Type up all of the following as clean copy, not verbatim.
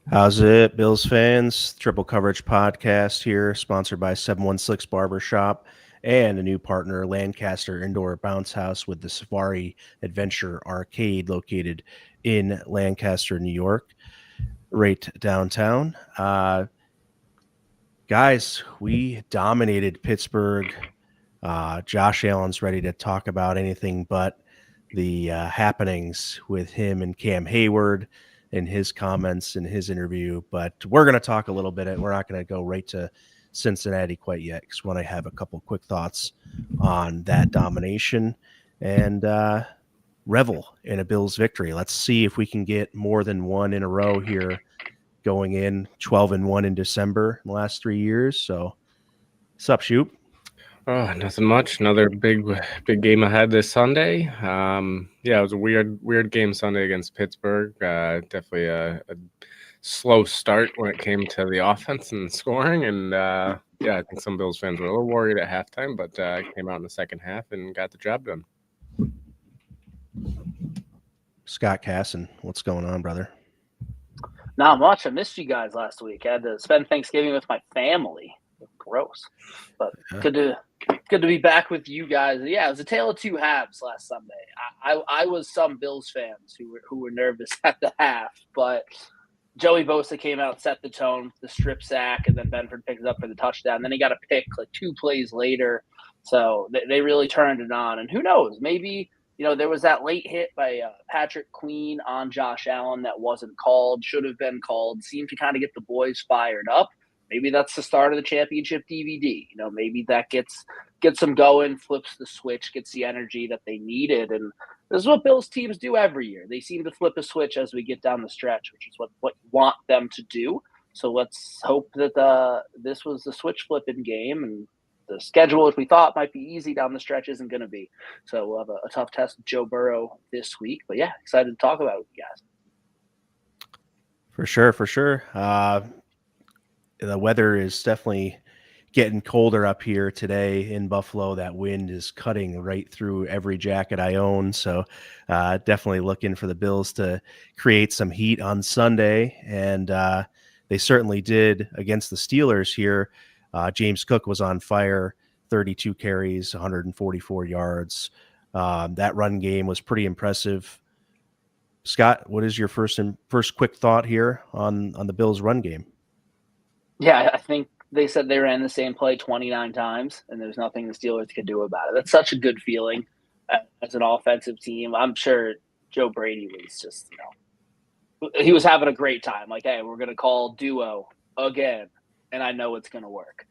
How's it, Bills fans? Triple Coverage Podcast here, sponsored by 716 Barbershop and a new partner, Lancaster Indoor Bounce House with the Safari Adventure Arcade located in Lancaster, New York, right downtown. Guys, we dominated Pittsburgh. Josh Allen's ready to talk about anything but the happenings with him and Cam Hayward and his comments in his interview. But we're going to talk a little bit. We're not going to go right to Cincinnati quite yet because I want to have a couple quick thoughts on that domination and revel in a Bills victory. Let's see if we can get more than one in a row here going in 12-1 in December in the last 3 years. So, what's up, Shoop? Oh, nothing much. Another big game ahead this Sunday. Yeah, it was a weird game Sunday against Pittsburgh. Definitely a slow start when it came to the offense and scoring. And yeah, I think some Bills fans were a little worried at halftime, but came out in the second half and got the job done. Scott Casson, what's going on, brother? Not much. I missed you guys last week. I had to spend Thanksgiving with my family. Gross, but good to be back with you guys. Yeah, it was a tale of two halves last Sunday. I was some Bills fans who were nervous at the half, but Joey Bosa came out, set the tone, the strip sack, and then Benford picked it up for the touchdown. Then he got a pick like 2 plays later, so they really turned it on. And who knows, maybe there was that late hit by Patrick Queen on Josh Allen that wasn't called, should have been called. Seemed to kind of get the boys fired up. Maybe that's the start of the championship DVD. Maybe that gets them going, flips the switch, gets the energy that they needed. And this is what Bills teams do every year. They seem to flip a switch as we get down the stretch, which is what you want them to do. So let's hope that this was the switch flipping game, and the schedule, which we thought might be easy down the stretch, isn't going to be. So we'll have a tough test with Joe Burrow this week. But yeah, excited to talk about it with you guys. For sure. The weather is definitely getting colder up here today in Buffalo. That wind is cutting right through every jacket I own. So definitely looking for the Bills to create some heat on Sunday. And they certainly did against the Steelers here. James Cook was on fire, 32 carries, 144 yards. That run game was pretty impressive. Scott, what is your first quick thought here on the Bills run game? Yeah, I think they said they ran the same play 29 times, and there's nothing the Steelers could do about it. That's such a good feeling as an offensive team. I'm sure Joe Brady was just, he was having a great time. Like, hey, we're going to call duo again, and I know it's going to work.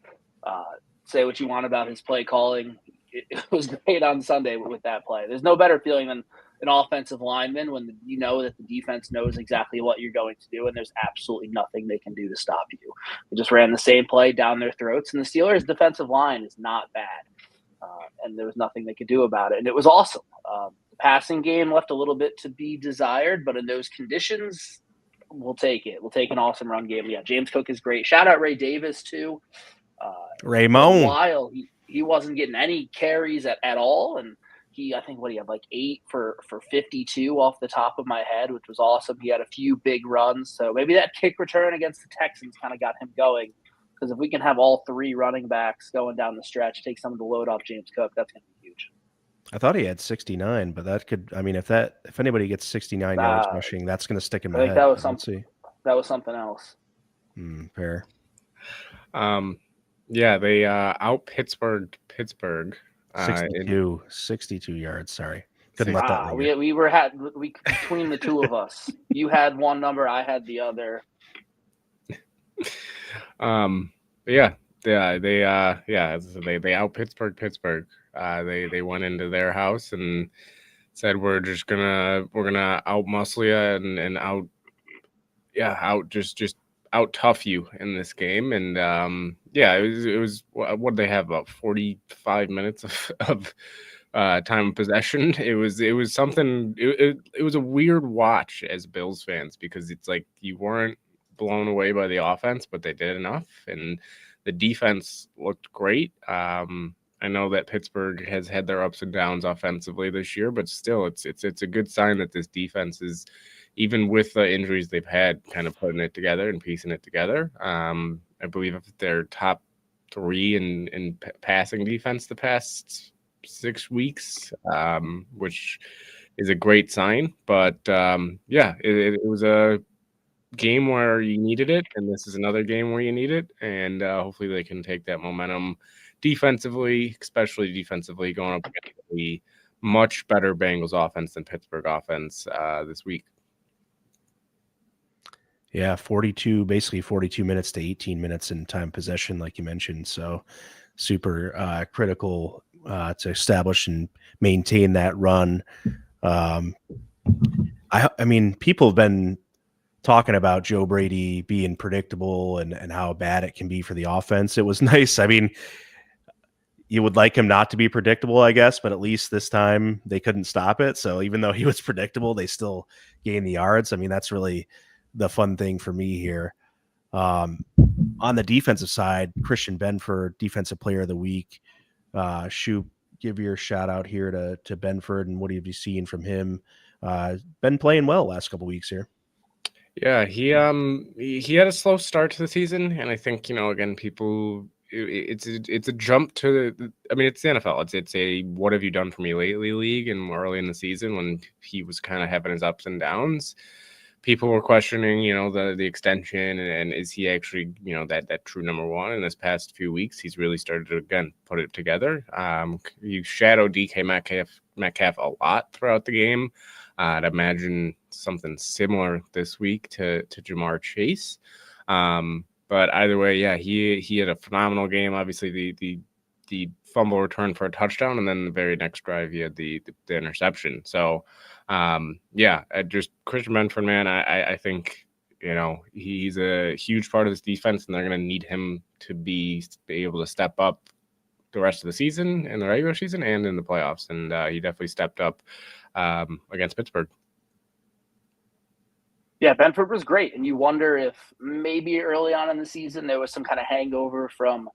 Say what you want about his play calling. It was great on Sunday with that play. There's no better feeling than an offensive lineman when you know that the defense knows exactly what you're going to do, and there's absolutely nothing they can do to stop you. They just ran the same play down their throats, and the Steelers' defensive line is not bad, and there was nothing they could do about it, and it was awesome. The passing game left a little bit to be desired, but in those conditions, we'll take it. We'll take an awesome run game. Yeah, James Cook is great. Shout out Ray Davis, too. Raymond. For a while, he wasn't getting any carries at all, and I think he had like 8 for 52 off the top of my head, which was awesome. He had a few big runs. So maybe that kick return against the Texans kind of got him going. Because if we can have all 3 running backs going down the stretch, take some of the load off James Cook, that's going to be huge. I thought he had 69, but that could, if anybody gets 69 yards rushing, that's going to stick in my head. That was something else. Fair. Yeah, they out Pittsburgh. 62 yards. Sorry, couldn't let that. We between the two of us. You had one number, I had the other. They out Pittsburgh. They went into their house and said we're gonna out muscle you and out tough you in this game. And it was what did they have, about 45 minutes of time of possession. It was something. It was a weird watch as Bills fans, because it's like you weren't blown away by the offense, but they did enough, and the defense looked great. I know that Pittsburgh has had their ups and downs offensively this year, but still, it's a good sign that this defense is even with the injuries they've had, kind of putting it together and piecing it together. I believe they're top 3 in passing defense the past 6 weeks, which is a great sign. But it was a game where you needed it, and this is another game where you need it, and hopefully they can take that momentum defensively, especially defensively, going up against the much better Bengals offense than Pittsburgh offense this week. Yeah, basically 42 minutes to 18 minutes in time possession, like you mentioned. So super critical to establish and maintain that run. I mean, people have been talking about Joe Brady being predictable and how bad it can be for the offense. It was nice. I mean, you would like him not to be predictable, I guess, but at least this time they couldn't stop it. So even though he was predictable, they still gained the yards. I mean, that's really the fun thing for me here. On the defensive side, Christian Benford, Defensive Player of the Week. Shoot, give your shout out here to Benford, and what have you seen from him? Been playing well last couple weeks here. Yeah, he had a slow start to the season, and I think again people. It's a jump to I mean, it's the NFL. It's a what have you done for me lately league, and early in the season when he was kind of having his ups and downs, people were questioning, the extension and is he actually, that true number one. In this past few weeks, he's really started to again put it together. You shadow DK Metcalf a lot throughout the game. I'd imagine something similar this week to Jamar Chase. But either way, yeah, he had a phenomenal game. Obviously, the fumble return for a touchdown, and then the very next drive, he had the interception. So, just Christian Benford, man, I think he's a huge part of this defense, and they're going to need him to be able to step up the rest of the season, in the regular season, and in the playoffs. And he definitely stepped up against Pittsburgh. Yeah, Benford was great, and you wonder if maybe early on in the season there was some kind of hangover from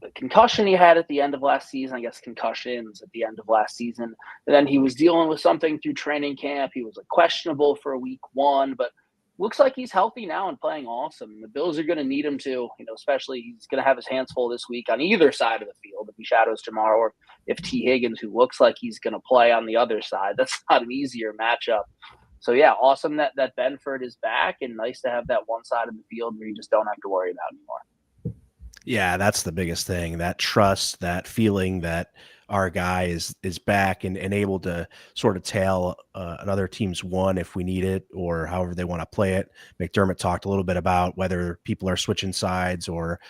the concussion he had at the end of last season. I guess concussions at the end of last season. And then he was dealing with something through training camp. He was questionable for week 1, but looks like he's healthy now and playing awesome. The Bills are going to need him to, especially he's going to have his hands full this week on either side of the field. If he shadows tomorrow, or if T. Higgins, who looks like he's going to play on the other side, that's not an easier matchup. So, yeah, awesome that Benford is back, and nice to have that one side of the field where you just don't have to worry about anymore. Yeah, that's the biggest thing, that trust, that feeling that our guy is back and able to sort of tail another team's one if we need it, or however they want to play it. McDermott talked a little bit about whether people are switching sides or,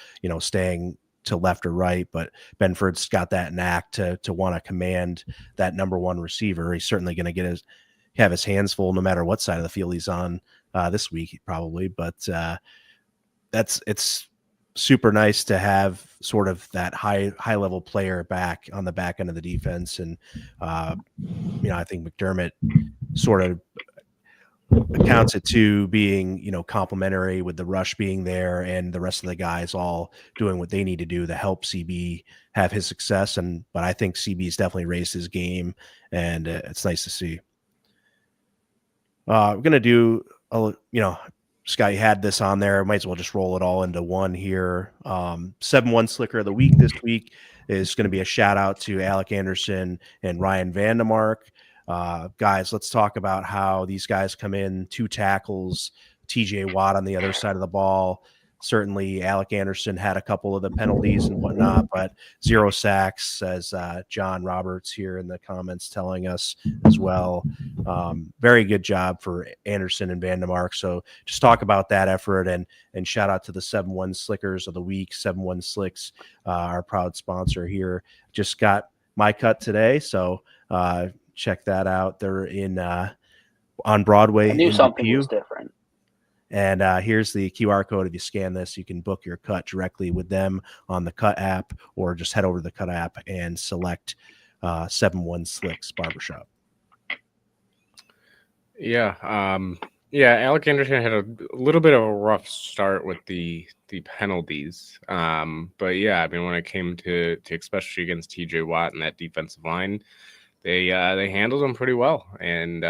staying to left or right, but Benford's got that knack to want to command that number one receiver. He's certainly going to have his hands full no matter what side of the field he's on this week, probably. But it's super nice to have sort of that high level player back on the back end of the defense. And, I think McDermott sort of accounts it to being, complementary with the rush being there and the rest of the guys all doing what they need to do to help CB have his success. But I think CB's definitely raised his game, and it's nice to see. We're going to do, Scott, you had this on there. Might as well just roll it all into one here. 7-1 Slicker of the Week this week is going to be a shout out to Alec Anderson and Ryan Vandemark. Guys, let's talk about how these guys come in, 2 tackles, TJ Watt on the other side of the ball. Certainly, Alec Anderson had a couple of the penalties and whatnot, but 0 sacks, as John Roberts here in the comments telling us as well. Very good job for Anderson and Vandemark. So just talk about that effort and shout out to the 7-1 Slickers of the Week. 7-1Slicks, our proud sponsor here. Just got my cut today, so check that out. They're in on Broadway. I knew something was different. And here's the QR code. If you scan this, you can book your cut directly with them on the Cut app, or just head over to the Cut app and select 7-1Slicks Barbershop. Yeah. Alec Anderson had a little bit of a rough start with the penalties. But yeah, I mean, when it came to especially against TJ Watt and that defensive line, they handled him pretty well. And,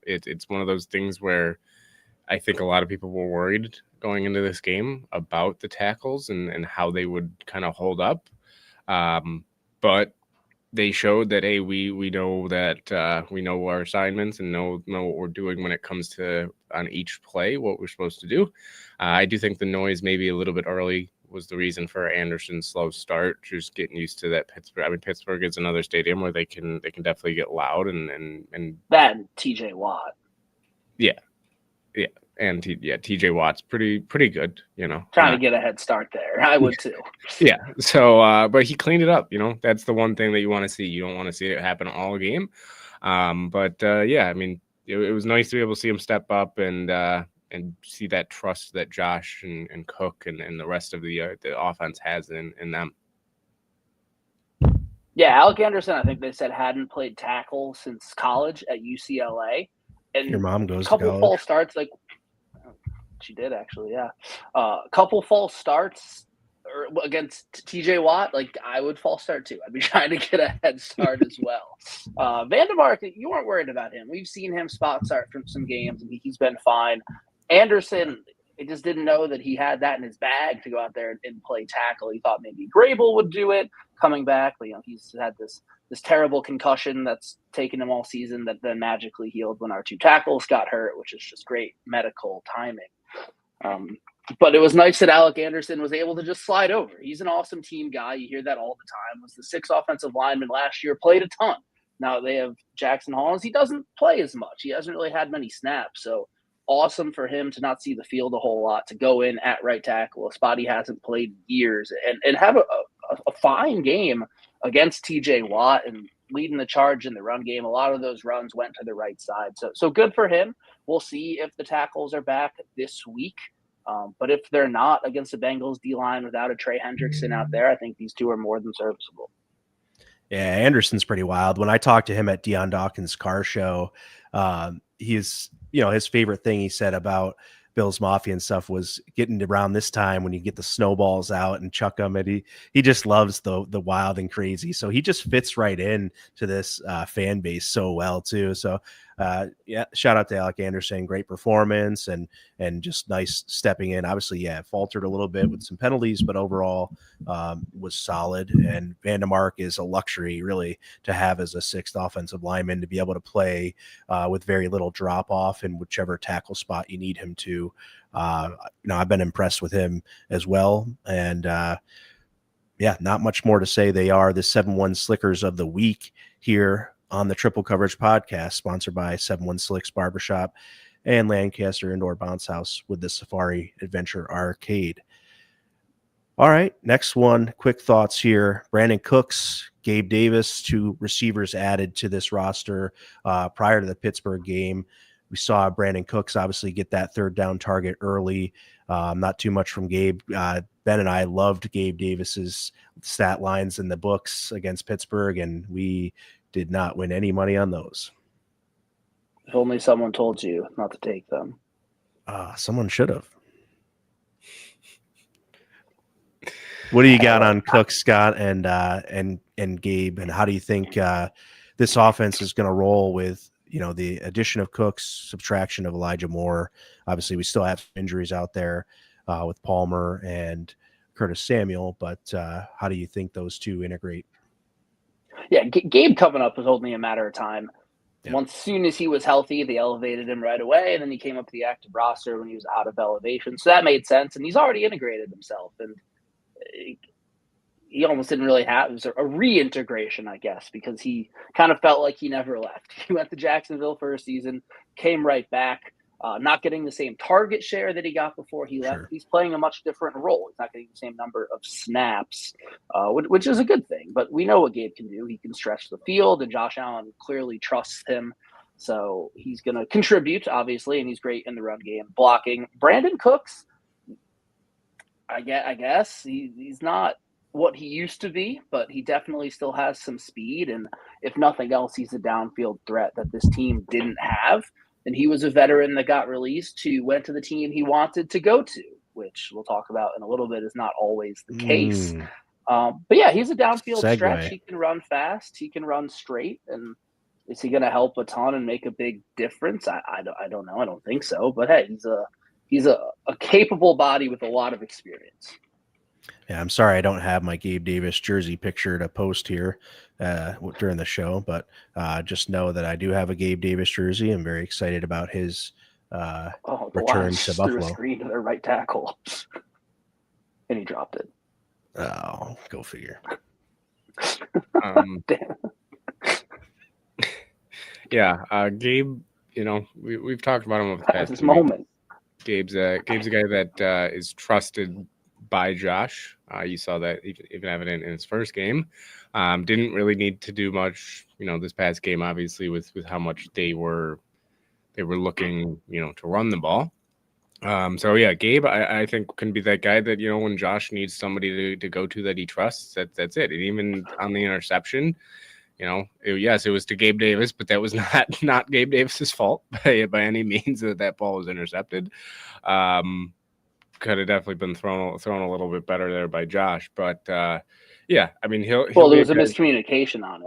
it's one of those things where I think a lot of people were worried going into this game about the tackles and how they would kind of hold up. But they showed that, hey, we know that we know our assignments and know what we're doing when it comes to on each play, what we're supposed to do. I do think the noise maybe a little bit early was the reason for Anderson's slow start, just getting used to that Pittsburgh. I mean, Pittsburgh is another stadium where they can definitely get loud and that and TJ Watt. Yeah. And TJ Watt's pretty good, Trying to get a head start there. I would too. Yeah. So, but he cleaned it up. That's the one thing that you want to see. You don't want to see it happen all game. I mean, it was nice to be able to see him step up and see that trust that Josh and Cook and the rest of the offense has in them. Yeah, Alec Anderson, I think they said hadn't played tackle since college at UCLA. And your mom goes a couple to college. false starts, like she did actually, yeah. A couple false starts against TJ Watt, like I would false start too. I'd be trying to get a head start as well. Vandermark, you weren't worried about him. We've seen him spot start from some games, and he's been fine. Anderson, I just didn't know that he had that in his bag to go out there and play tackle. He thought maybe Grable would do it coming back, but he's had this terrible concussion that's taken him all season that then magically healed when our two tackles got hurt, which is just great medical timing. But it was nice that Alec Anderson was able to just slide over. He's an awesome team guy. You hear that all the time. Was the 6 offensive lineman last year, played a ton. Now they have Jackson Hollins. He doesn't play as much. He hasn't really had many snaps. So awesome for him to not see the field a whole lot, to go in at right tackle, a spot he hasn't played in years, and have a fine game against TJ Watt and leading the charge in the run game. A lot of those runs went to the right side. So good for him. We'll see if the tackles are back this week. But if they're not against the Bengals D-line without a Trey Hendrickson out there, I think these two are more than serviceable. Yeah, Anderson's pretty wild. When I talked to him at Deion Dawkins' car show, he's, his favorite thing he said about Bills Mafia and stuff was getting around this time when you get the snowballs out and chuck them. And he just loves the wild and crazy. So he just fits right in to this fan base so well too. So shout out to Alec Anderson, great performance and just nice stepping in. Obviously, faltered a little bit with some penalties, but overall was solid. And Vandermark is a luxury really to have as a 6th offensive lineman to be able to play with very little drop off in whichever tackle spot you need him to. I've been impressed with him as well. And not much more to say. They are the 7-1-Slickers of the week here on the Triple Coverage Podcast, sponsored by 7-1-Slicks Barbershop and Lancaster Indoor Bounce House with the Safari Adventure Arcade. All right, next one, quick thoughts here. Brandon Cooks, Gabe Davis, 2 receivers added to this roster prior to the Pittsburgh game. We saw Brandon Cooks obviously get that 3rd down target early. Not too much from Gabe. Ben and I loved Gabe Davis's stat lines in the books against Pittsburgh, and we did not win any money on those. If only someone told you not to take them. Someone should have. What do you got on Cook, Scott, and Gabe, and how do you think this offense is going to roll with the addition of Cooks, subtraction of Elijah Moore? Obviously, we still have injuries out there with Palmer and Curtis Samuel, but how do you think those two integrate? Yeah, Gabe coming up was only a matter of time. Yeah. Once soon as he was healthy, they elevated him right away, and then he came up to the active roster when he was out of elevation. So that made sense, and he's already integrated himself. And he almost didn't really have – it was a reintegration, I guess, because he kind of felt like he never left. He went to Jacksonville for a season, came right back, not getting the same target share that he got before he left. Sure. He's playing a much different role. He's not getting the same number of snaps, which is a good thing. But we know what Gabe can do. He can stretch the field, and Josh Allen clearly trusts him. So he's going to contribute, obviously, and he's great in the run game, blocking. Brandon Cooks, I guess he's not what he used to be, but he definitely still has some speed. And if nothing else, he's a downfield threat that this team didn't have. And he was a veteran that got released went to the team he wanted to go to, which we'll talk about in a little bit is not always the case. But yeah, he's a downfield Segue. stretch. He can run fast. He can run straight. And is he going to help a ton and make a big difference? I don't know. I don't think so. But hey, he's a capable body with a lot of experience. Yeah, I'm sorry I don't have my Gabe Davis jersey picture to post here during the show, but just know that I do have a Gabe Davis jersey. I'm very excited about his The return Lions to just threw a Buffalo. screen to their right tackle, and he dropped it. Oh, go figure. Yeah, Gabe. We've talked about him over the That was past his few weeks. moment. Gabe's a guy that is trusted by Josh. You saw that even evident in his first game. Didn't really need to do much, this past game, obviously, with how much they were looking, to run the ball. So yeah, Gabe, I think can be that guy that, when Josh needs somebody to go to that he trusts, that's it. And even on the interception, yes, it was to Gabe Davis, but that was not Gabe Davis's fault by any means that ball was intercepted. Could have definitely been thrown a little bit better there by Josh, but yeah, I mean he'll there was a miscommunication on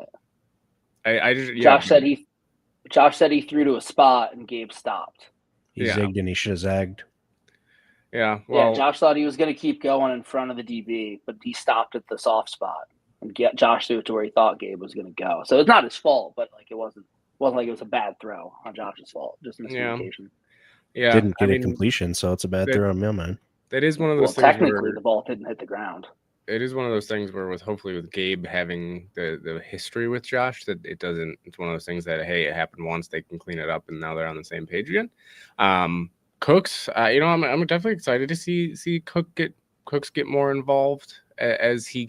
it. Josh said he threw to a spot and Gabe stopped. He zigged and he should have zagged. Yeah, well, Josh thought he was going to keep going in front of the DB, but he stopped at the soft spot. And Josh threw it to where he thought Gabe was going to go. So it's not his fault, but like it wasn't like it was a bad throw on Josh's fault. Just miscommunication. Yeah, didn't get a completion, so it's a bad throw on my mind. That is one of those things. Technically, the ball didn't hit the ground. It is one of those things where, hopefully with Gabe having the history with Josh, that it doesn't. It's one of those things that it happened once, they can clean it up, and now they're on the same page again. Cooks, I'm definitely excited to see Cooks get more involved as he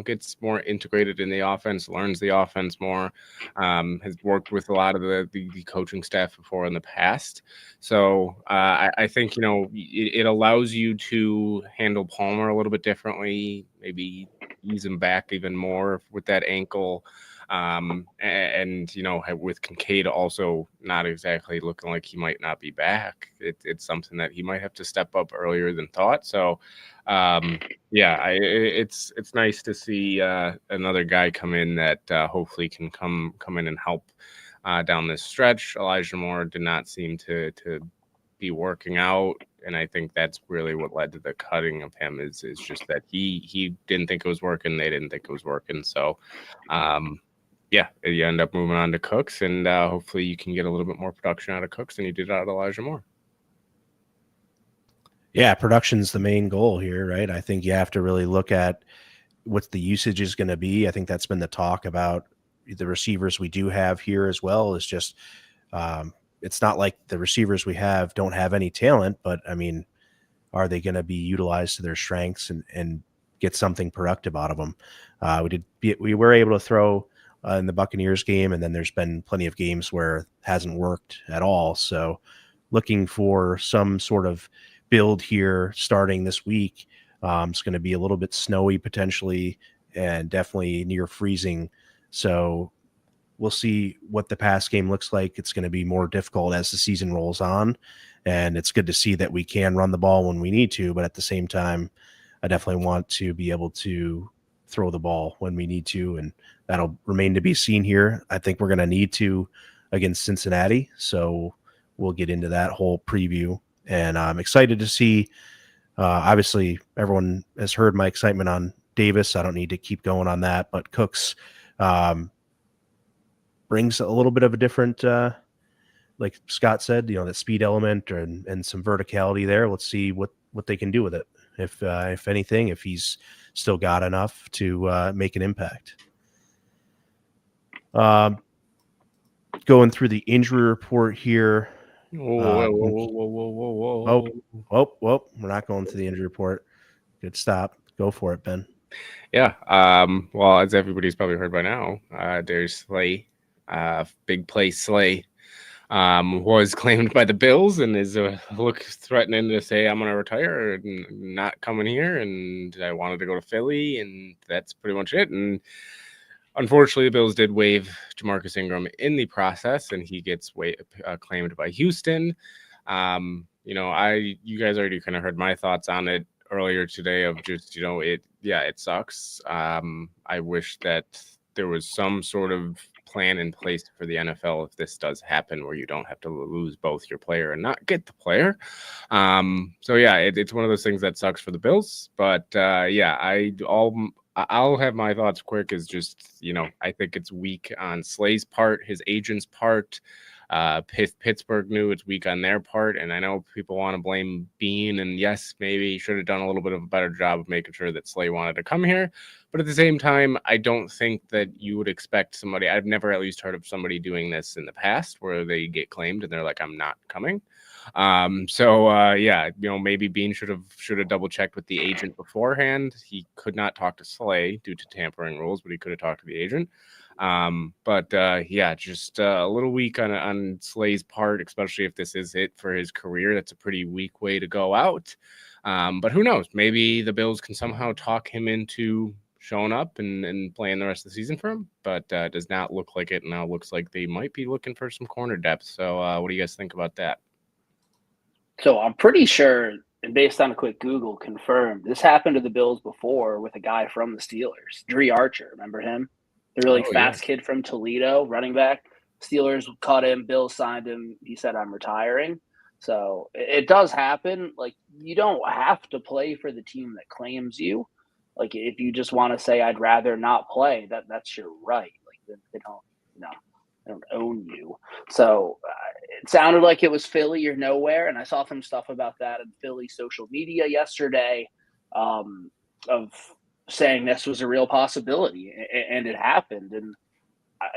gets more integrated in the offense, learns the offense more, has worked with a lot of the coaching staff before in the past. So I think it allows you to handle Palmer a little bit differently, maybe ease him back even more with that ankle. And with Kincaid also not exactly looking like he might not be back, it's something that he might have to step up earlier than thought. So it's nice to see another guy come in that hopefully can come in and help down this stretch. Elijah Moore did not seem to be working out, and I think that's really what led to the cutting of him is just that he didn't think it was working, they didn't think it was working. So you end up moving on to Cooks, and hopefully you can get a little bit more production out of Cooks than you did out of Elijah Moore. Yeah, production's the main goal here, right? I think you have to really look at what the usage is going to be. I think that's been the talk about the receivers we do have here as well. Is just it's not like the receivers we have don't have any talent, but I mean, are they going to be utilized to their strengths and get something productive out of them? We were able to throw in the Buccaneers game, and then there's been plenty of games where it hasn't worked at all. So looking for some sort of build here starting this week. It's going to be a little bit snowy potentially and definitely near freezing. So we'll see what the pass game looks like. It's going to be more difficult as the season rolls on, and it's good to see that we can run the ball when we need to, but at the same time, I definitely want to be able to throw the ball when we need to, and that'll remain to be seen here. I think we're going to need to against Cincinnati, so we'll get into that whole preview, and I'm excited to see. Obviously, everyone has heard my excitement on Davis. I don't need to keep going on that, but Cooks brings a little bit of a different, like Scott said, that speed element and some verticality there. Let's see what they can do with it. If anything, if he's still got enough to make an impact. Going through the injury report here. Whoa. We're not going to the injury report. Good stop. Go for it, Ben. Yeah. Well, as everybody's probably heard by now, Darius Slay, big play Slay, was claimed by the Bills and is threatening to say, I'm going to retire and not coming here. And I wanted to go to Philly, and that's pretty much it. And unfortunately, the Bills did waive Jamarcus Ingram in the process, and he gets claimed by Houston. You guys already kind of heard my thoughts on it. earlier today of just, it sucks. I wish that there was some sort of plan in place for the NFL if this does happen, where you don't have to lose both your player and not get the player. It's one of those things that sucks for the Bills. But I'll have my thoughts quick. Is just, I think it's weak on Slay's part, his agent's part. Pittsburgh knew it's weak on their part, and I know people want to blame Bean, and yes, maybe he should have done a little bit of a better job of making sure that Slay wanted to come here. But at the same time, I don't think that you would expect somebody. I've never at least heard of somebody doing this in the past, where they get claimed and they're like, "I'm not coming." Maybe Bean should have double checked with the agent beforehand. He could not talk to Slay due to tampering rules, but he could have talked to the agent. Just a little weak on Slay's part, especially if this is it for his career. That's a pretty weak way to go out. But who knows? Maybe the Bills can somehow talk him into showing up and playing the rest of the season for him. But does not look like it. Now looks like they might be looking for some corner depth. So what do you guys think about that? So I'm pretty sure, and based on a quick Google, confirmed this happened to the Bills before with a guy from the Steelers, Dre Archer. Remember him? The really fast kid from Toledo, running back. Steelers caught him. Bills signed him. He said, "I'm retiring." So it does happen. Like, you don't have to play for the team that claims you. Like, if you just want to say, "I'd rather not play," that's your right. Like, they don't own you. So it sounded like it was Philly or nowhere, and I saw some stuff about that in Philly social media yesterday, of saying this was a real possibility, and it happened. And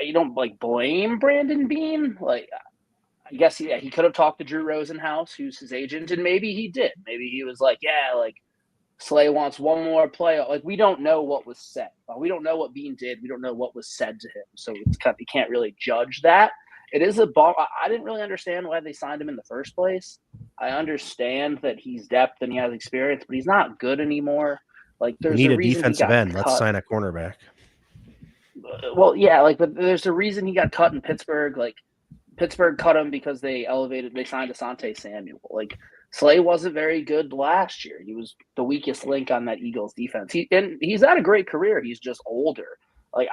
you don't blame Brandon Bean. I guess he could have talked to Drew Rosenhaus, who's his agent, and maybe he did. Maybe he was like, Slay wants one more play. We don't know what was said. We don't know what Bean did. We don't know what was said to him. So you can't really judge that. It is a ball. I didn't really understand why they signed him in the first place. I understand that he's depth and he has experience, but he's not good anymore. There's we need a a defensive end. Let's sign a cornerback. Well, yeah, but there's a reason he got cut in Pittsburgh. Pittsburgh cut him because they signed Asante Samuel. Slay wasn't very good last year. He was the weakest link on that Eagles defense. He's had a great career. He's just older.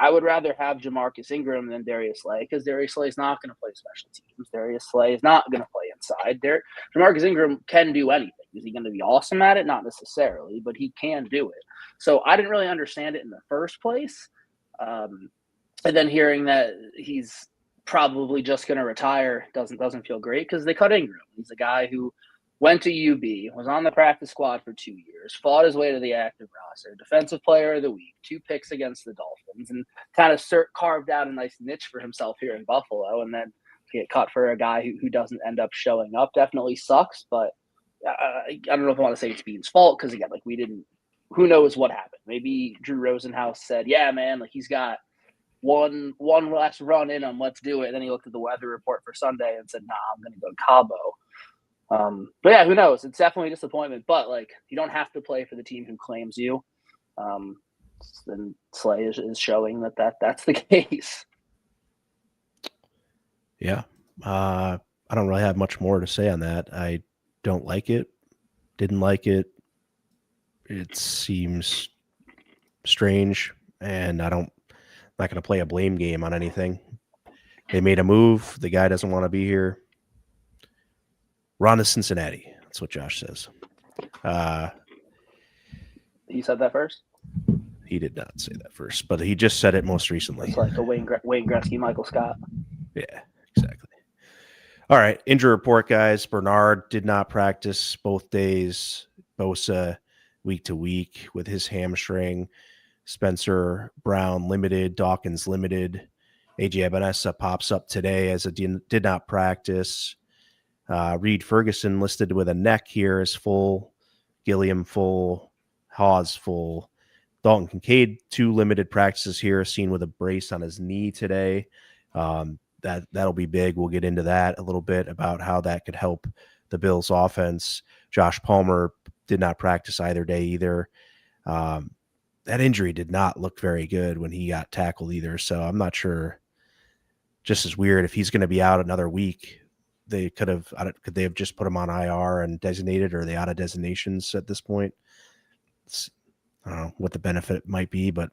I would rather have Jamarcus Ingram than Darius Slay, because Darius Slay is not going to play special teams. Darius Slay is not going to play inside. Jamarcus Ingram can do anything. Is he going to be awesome at it? Not necessarily, but he can do it. So I didn't really understand it in the first place. And then hearing that he's probably just going to retire doesn't feel great, because they cut Ingram. He's a guy who went to UB, was on the practice squad for 2 years, fought his way to the active roster, defensive player of the week, 2 picks against the Dolphins, and kind of carved out a nice niche for himself here in Buffalo. And then get cut for a guy who doesn't end up showing up definitely sucks. But I don't know if I want to say it's Bean's fault, because again, who knows what happened? Maybe Drew Rosenhaus said, "Yeah, man, he's got one last run in him. Let's do it." And then he looked at the weather report for Sunday and said, "Nah, I'm going to go to Cabo." But yeah, who knows? It's definitely a disappointment. But you don't have to play for the team who claims you. And Slay is showing that's the case. Yeah, I don't really have much more to say on that. I don't like it. Didn't like it. It seems strange, and I'm not going to play a blame game on anything. They made a move. The guy doesn't want to be here. We're on to Cincinnati. That's what Josh says. He said that first? He did not say that first, but he just said it most recently. It's like a Wayne Gretzky, Michael Scott. Yeah, exactly. All right, injury report, guys. Bernard did not practice both days. Bosa week to week with his hamstring. Spencer Brown limited. Dawkins limited. AJ Ebenesa pops up today as a did not practice. Reed Ferguson listed with a neck here is full. Gilliam full. Hawes full. Dalton Kincaid, 2 limited practices here, seen with a brace on his knee today. That'll be big. We'll get into that a little bit about how that could help the Bills offense. Josh Palmer did not practice either day either. That injury did not look very good when he got tackled either. So I'm not sure. Just as weird if he's going to be out another week. they could they have just put him on IR and designated, or are they out of designations at this point? I don't know what the benefit might be, but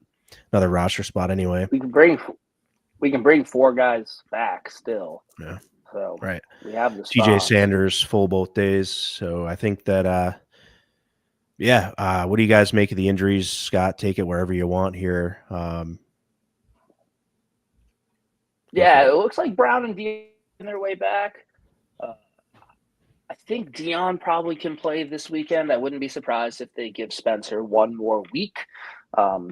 another roster spot anyway. We can bring 4 guys back still. Yeah. So right. We have the TJ spots. Sanders full both days. So I think that what do you guys make of the injuries? Scott, take it wherever you want here. It looks like Brown and Dion on their way back. I think Dion probably can play this weekend. I wouldn't be surprised if they give Spencer 1 more week.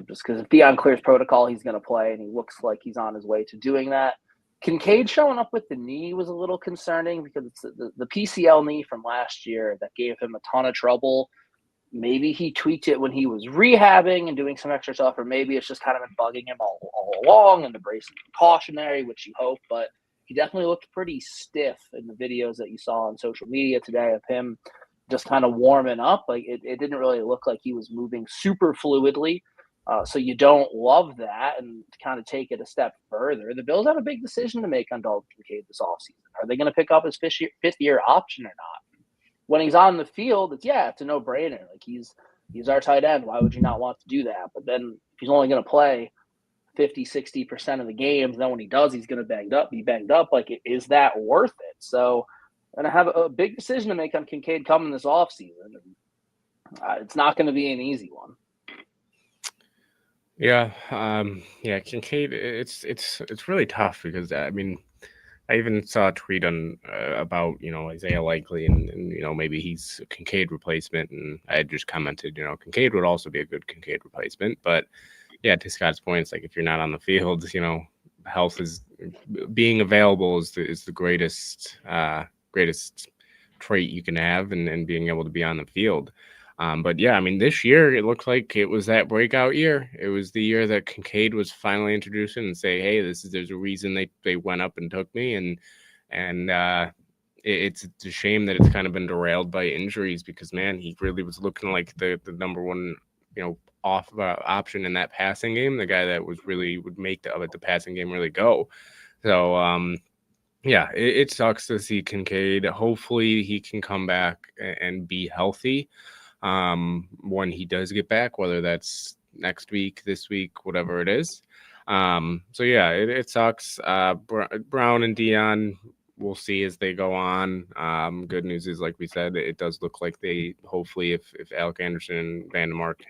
Just because if Dion clears protocol, he's going to play, and he looks like he's on his way to doing that. Kincaid showing up with the knee was a little concerning because it's the PCL knee from last year that gave him a ton of trouble. Maybe he tweaked it when he was rehabbing and doing some extra stuff, or maybe it's just kind of been bugging him all along, and the brace is precautionary, which you hope, but he definitely looked pretty stiff in the videos that you saw on social media today of him just kind of warming up. Like it didn't really look like he was moving super fluidly. So you don't love that, and to kind of take it a step further, the Bills have a big decision to make on Dalton Kincaid this offseason. Are they going to pick up his fifth-year option or not? When he's on the field, it's a no-brainer. Like he's our tight end. Why would you not want to do that? But then if he's only going to play 50, 60% of the games, then when he does, he's going to be banged up. Like, is that worth it? So I'm going to have a big decision to make on Kincaid coming this offseason. It's not going to be an easy one. Yeah, Kincaid. It's really tough because I even saw a tweet on about Isaiah Likely and maybe he's a Kincaid replacement, and I had just commented Kincaid would also be a good Kincaid replacement, but yeah, to Scott's point, it's like if you're not on the field, health is being available is the greatest trait you can have, and being able to be on the field. But yeah, this year it looked like it was that breakout year. It was the year that Kincaid was finally introduced and say, hey, there's a reason they went up and took me, and it's a shame that it's kind of been derailed by injuries because man, he really was looking like the number one option in that passing game, the guy that would make the passing game really go. So it sucks to see Kincaid. Hopefully he can come back and be healthy when he does get back, whether that's next week, this week, whatever it is. It sucks. Brown and Dion, we'll see as they go on. Good news is, like we said, it does look like they hopefully, if Alec Anderson and Vandermark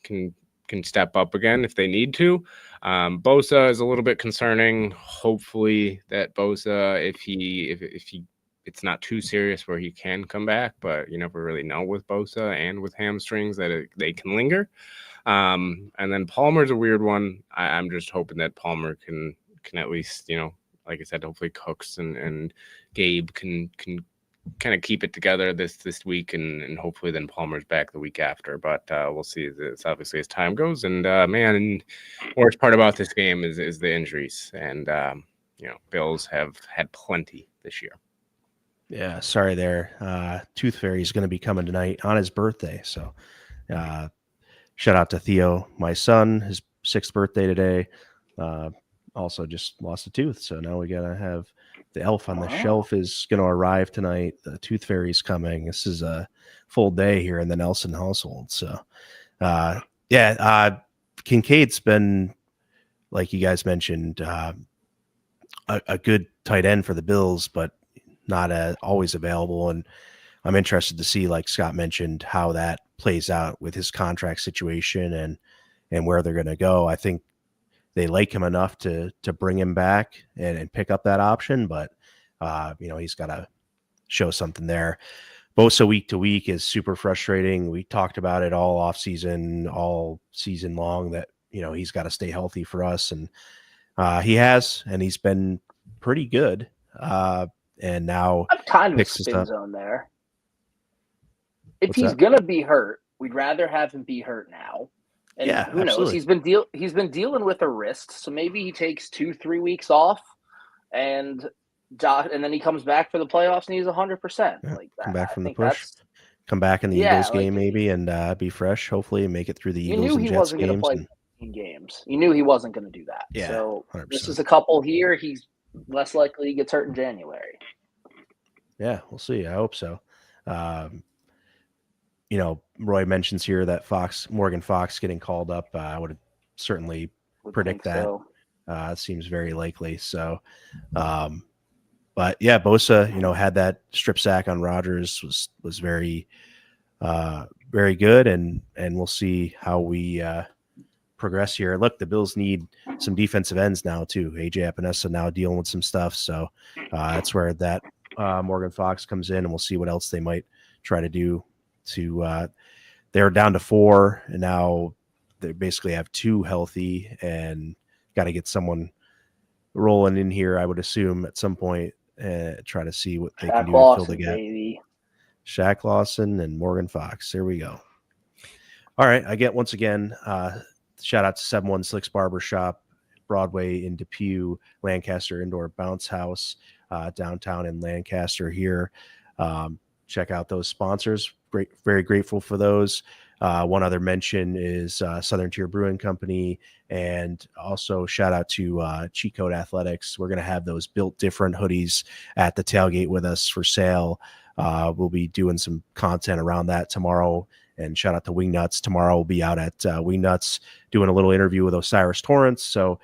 can step up again if they need to. Bosa is a little bit concerning. Hopefully that Bosa, if he it's not too serious where he can come back, but you never really know with Bosa and with hamstrings that they can linger. And then Palmer's a weird one. I'm just hoping that Palmer can at least, like I said, hopefully Cooks and Gabe can kind of keep it together this week, and hopefully then Palmer's back the week after. But we'll see. It's obviously as time goes. And man, worst part about this game is the injuries, and Bills have had plenty this year. Yeah, sorry there. Tooth Fairy is going to be coming tonight on his birthday. So shout out to Theo, my son, his 6th birthday today. Also just lost a tooth. So now we got to have the elf on the shelf is going to arrive tonight. The Tooth Fairy's coming. This is a full day here in the Nelson household. So Kincaid's been, like you guys mentioned, a good tight end for the Bills, but not always available. And I'm interested to see, like Scott mentioned, how that plays out with his contract situation and where they're going to go. I think they like him enough to bring him back and pick up that option, but he's got to show something there. Bosa week to week is super frustrating. We talked about it all all season long that he's got to stay healthy for us, and he has, and he's been pretty good. And now I'm kind of a spin zone there. If he's going to be hurt, we'd rather have him be hurt now. And who knows? He's been dealing with a wrist, so maybe he takes 2-3 weeks off, and then he comes back for the playoffs and he's 100%. Yeah, like that. Come back from the push. Come back in the Eagles game maybe and be fresh, hopefully, and make it through the Eagles and Jets games. You knew he wasn't going to play 15 games. You knew he wasn't going to do that. Yeah, so 100%. This is a couple here. He's less likely he gets hurt in January. Yeah, we'll see. I hope so. Roy mentions here that Morgan Fox getting called up. I would certainly Would predict think that. so. It seems very likely. So, but yeah, Bosa, had that strip sack on Rodgers was very, very good, and we'll see how we progress here. Look, the Bills need some defensive ends now too. AJ Epinesa now dealing with some stuff, so that's where that Morgan Fox comes in, and we'll see what else they might try to do. They're down to 4, and now they basically have 2 healthy, and got to get someone rolling in here, I would assume, at some point, try to see what they can do to fill the gap. Baby. Shaq Lawson and Morgan Fox. There we go. All right. I get, once again, shout out to 716 Barbershop, Broadway in Depew, Lancaster Indoor Bounce House, downtown in Lancaster here. Check out those sponsors. Very grateful for those. One other mention is Southern Tier Brewing Company, and also shout out to Cheat Code Athletics. We're going to have those built different hoodies at the tailgate with us for sale. We'll be doing some content around that tomorrow. And shout out to Wingnuts. Tomorrow we'll be out at Wingnuts doing a little interview with Osiris Torrance. So,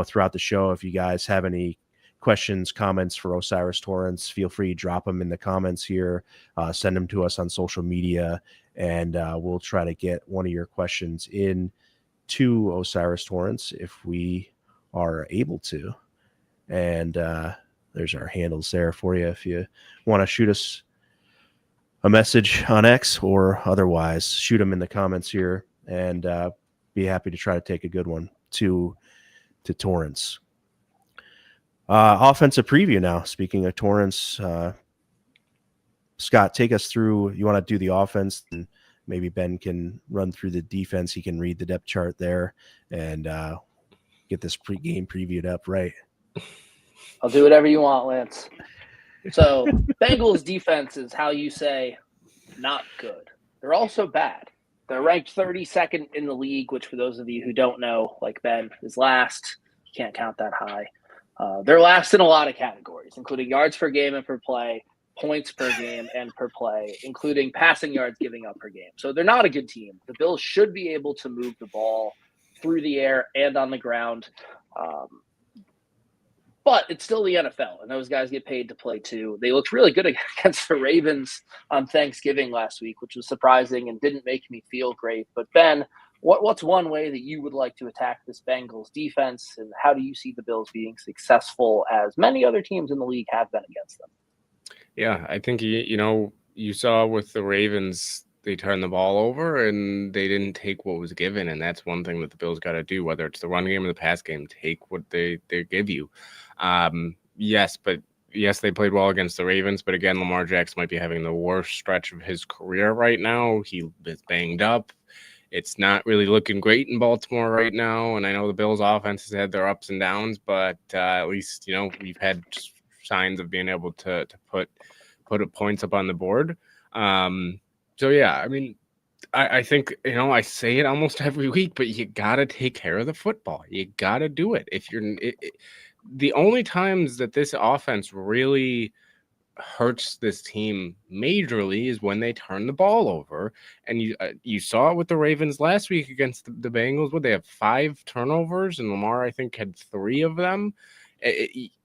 throughout the show, if you guys have any questions, comments for Osiris Torrance, feel free to drop them in the comments here. Send them to us on social media, and we'll try to get one of your questions in to Osiris Torrance if we are able to. And there's our handles there for you if you want to shoot us a message on X or otherwise. Shoot them in the comments here, and be happy to try to take a good one to Torrance. Offensive preview now. Speaking of Torrance, Scott, take us through. You want to do the offense, and maybe Ben can run through the defense. He can read the depth chart there and get this game previewed up right. I'll do whatever you want, Lance. So Bengals defense is how you say not good. They're also bad. They're ranked 32nd in the league, which for those of you who don't know, like Ben, is last. You can't count that high. They're last in a lot of categories, including yards per game and per play, points per game and per play, including passing yards giving up per game. So they're not a good team. The Bills should be able to move the ball through the air and on the ground. But it's still the NFL, and those guys get paid to play too. They looked really good against the Ravens on Thanksgiving last week, which was surprising and didn't make me feel great. But Ben, what's one way that you would like to attack this Bengals defense, and how do you see the Bills being successful as many other teams in the league have been against them? Yeah, I think, you saw with the Ravens, they turned the ball over and they didn't take what was given. And that's one thing that the Bills got to do, whether it's the run game or the pass game, take what they give you. Yes, they played well against the Ravens. But again, Lamar Jackson might be having the worst stretch of his career right now. He is banged up. It's not really looking great in Baltimore right now. And I know the Bills offense has had their ups and downs, but at least, we've had signs of being able to put points up on the board. So, yeah, I mean, I think, I say it almost every week, but you got to take care of the football. You got to do it. If you're the only times that this offense really hurts this team majorly is when they turn the ball over. And you saw it with the Ravens last week against the Bengals. Would they have 5 turnovers? And Lamar, I think, had 3 of them.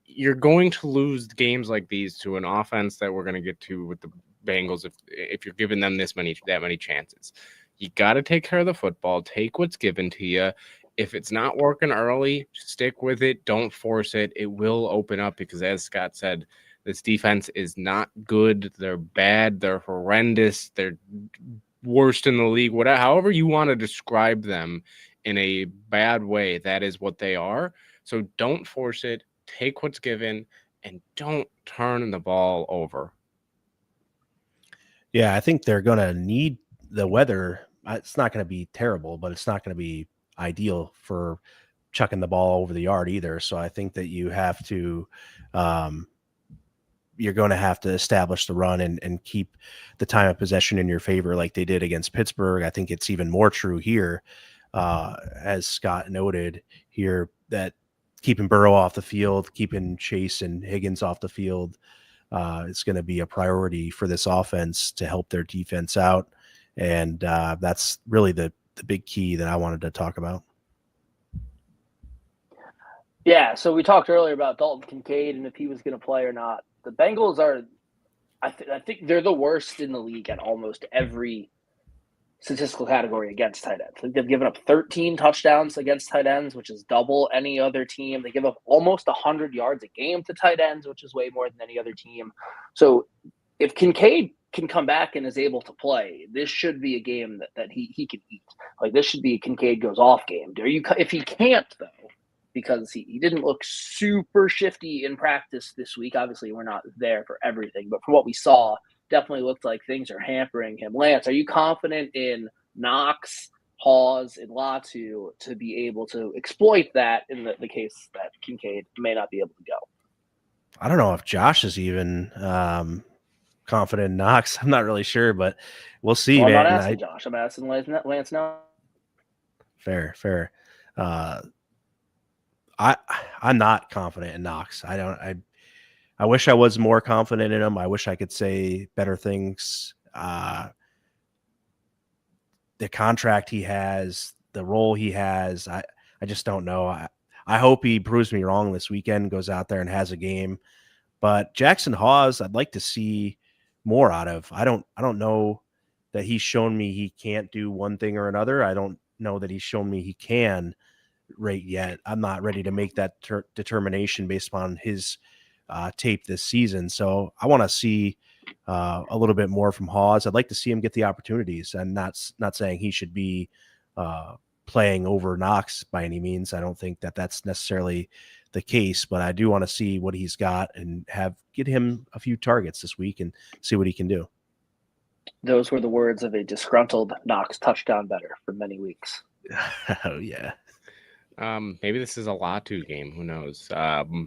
You're going to lose games like these to an offense that we're going to get to with the Bengals if you're giving them that many chances. You got to take care of the football, take what's given to you. If it's not working early, stick with it. Don't force it. It will open up because, as Scott said, this defense is not good. They're bad. They're horrendous. They're worst in the league. However you want to describe them in a bad way, that is what they are. So don't force it. Take what's given and don't turn the ball over. Yeah, I think they're going to need the weather. It's not going to be terrible, but it's not going to be ideal for chucking the ball over the yard either. So I think that you have to, you're going to have to establish the run and keep the time of possession in your favor like they did against Pittsburgh. I think it's even more true here, as Scott noted here, that keeping Burrow off the field, keeping Chase and Higgins off the field, is going to be a priority for this offense to help their defense out. And that's really the big key that I wanted to talk about. Yeah, so we talked earlier about Dalton Kincaid and if he was going to play or not. The Bengals are, I think they're the worst in the league at almost every statistical category against tight ends. They've given up 13 touchdowns against tight ends, which is double any other team. They give up almost 100 yards a game to tight ends, which is way more than any other team. So if Kincaid can come back and is able to play, this should be a game that he can eat. Like, this should be a Kincaid goes off game. If he can't, though, because he didn't look super shifty in practice this week. Obviously, we're not there for everything, but from what we saw, definitely looked like things are hampering him. Lance, are you confident in Knox, Hawes, and Latu to be able to exploit that in the case that Kincaid may not be able to go? I don't know if Josh is even confident in Knox. I'm not really sure, but we'll see, well, man. I'm not asking Josh. I'm asking Lance now. Fair. I'm not confident in Knox. I wish I was more confident in him. I wish I could say better things. The contract he has, the role he has, I just don't know. I hope he proves me wrong this weekend, goes out there and has a game. But Jackson Hawes, I'd like to see more out of. I don't know that he's shown me he can't do one thing or another. I don't know that he's shown me he can right yet. I'm not ready to make that determination based upon his tape this season. So I want to see a little bit more from Hawes. I'd like to see him get the opportunities, and not saying he should be playing over Knox by any means. I don't think that that's necessarily the case, but I do want to see what he's got and get him a few targets this week and see what he can do. Those were the words of a disgruntled Knox touchdown better for many weeks. Oh yeah. Maybe this is a Latu game. Who knows?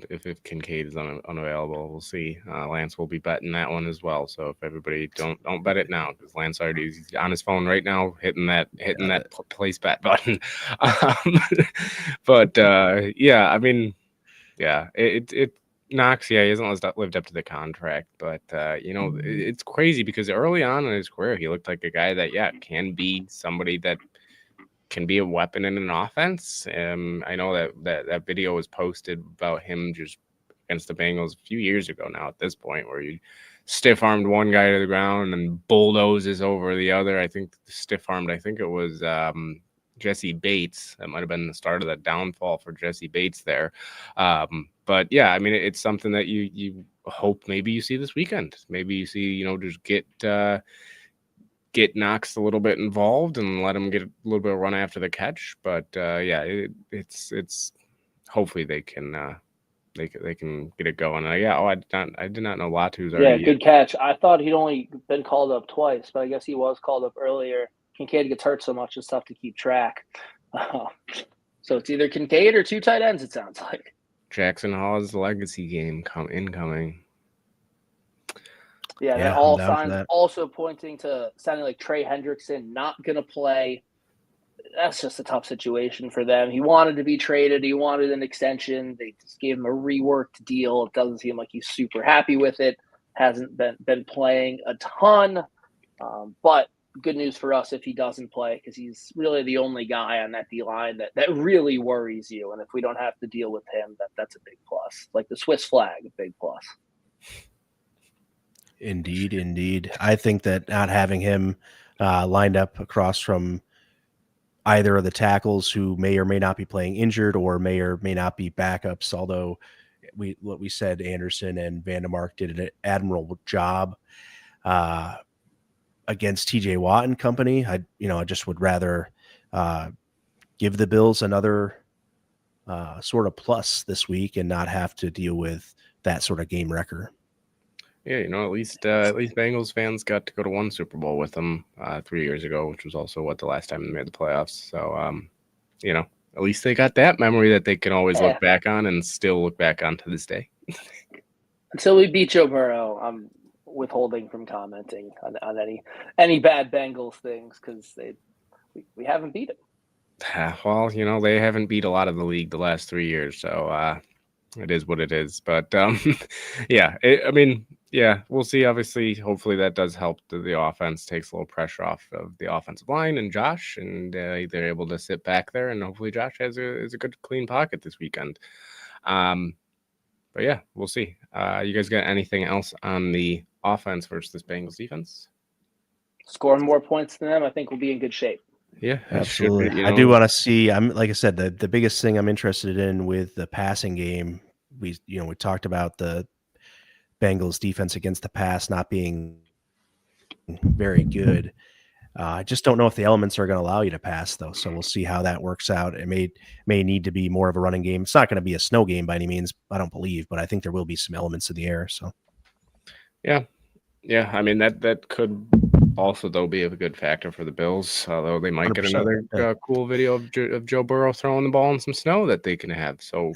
If Kincaid is unavailable, we'll see. Lance will be betting that one as well. So if everybody don't bet it now, because Lance already is on his phone right now, hitting that place bet button. But yeah, I mean, yeah, it Knox. Yeah, he hasn't lived up to the contract, but it's crazy because early on in his career, he looked like a guy that can be somebody that can be a weapon in an offense. I know that video was posted about him just against the Bengals a few years ago now at this point, where he stiff-armed one guy to the ground and bulldozes over the other. I think it was Jesse Bates. That might have been the start of the downfall for Jesse Bates there. But yeah, I mean, it's something that you hope maybe you see this weekend. Maybe you see, just get Knox a little bit involved and let him get a little bit of run after the catch. But yeah, it's hopefully they can get it going. I did not know Latu's already. Yeah, good catch. I thought he'd only been called up twice, but I guess he was called up earlier. Kincaid gets hurt so much, it's tough to keep track. So it's either Kincaid or two tight ends, it sounds like. Jackson Hall's legacy game incoming. Yeah, all signs also pointing to sounding like Trey Hendrickson not going to play. That's just a tough situation for them. He wanted to be traded. He wanted an extension. They just gave him a reworked deal. It doesn't seem like he's super happy with it. Hasn't been playing a ton. But good news for us if he doesn't play, because he's really the only guy on that D-line that really worries you. And if we don't have to deal with him, that's a big plus. Like the Swiss flag, a big plus. Indeed. I think that not having him lined up across from either of the tackles who may or may not be playing injured or may not be backups, although what we said, Anderson and Vandermark did an admirable job against TJ Watt and company. I just would rather give the Bills another sort of plus this week and not have to deal with that sort of game wrecker. Yeah, at least Bengals fans got to go to one Super Bowl with them 3 years ago, which was also the last time they made the playoffs. So, at least they got that memory that they can always look back on and still look back on to this day. Until we beat Joe Burrow, I'm withholding from commenting on any bad Bengals things because we haven't beat them. Well, they haven't beat a lot of the league the last 3 years, so it is what it is. But yeah, Yeah, we'll see. Obviously, hopefully that does help. The offense takes a little pressure off of the offensive line and Josh, and they're able to sit back there. And hopefully, Josh has a good, clean pocket this weekend. But yeah, we'll see. You guys got anything else on the offense versus this Bengals defense? Scoring more points than them, I think we'll be in good shape. Yeah, absolutely. I do want to see. Like I said, the biggest thing I'm interested in with the passing game. We talked about the Bengals defense against the pass not being very good. I just don't know if the elements are going to allow you to pass, though. So we'll see how that works out. It may need to be more of a running game. It's not going to be a snow game by any means, I don't believe, but I think there will be some elements in the air. So, yeah. I mean that could also though be a good factor for the Bills, although they might get another cool video of Joe Burrow throwing the ball in some snow that they can have. So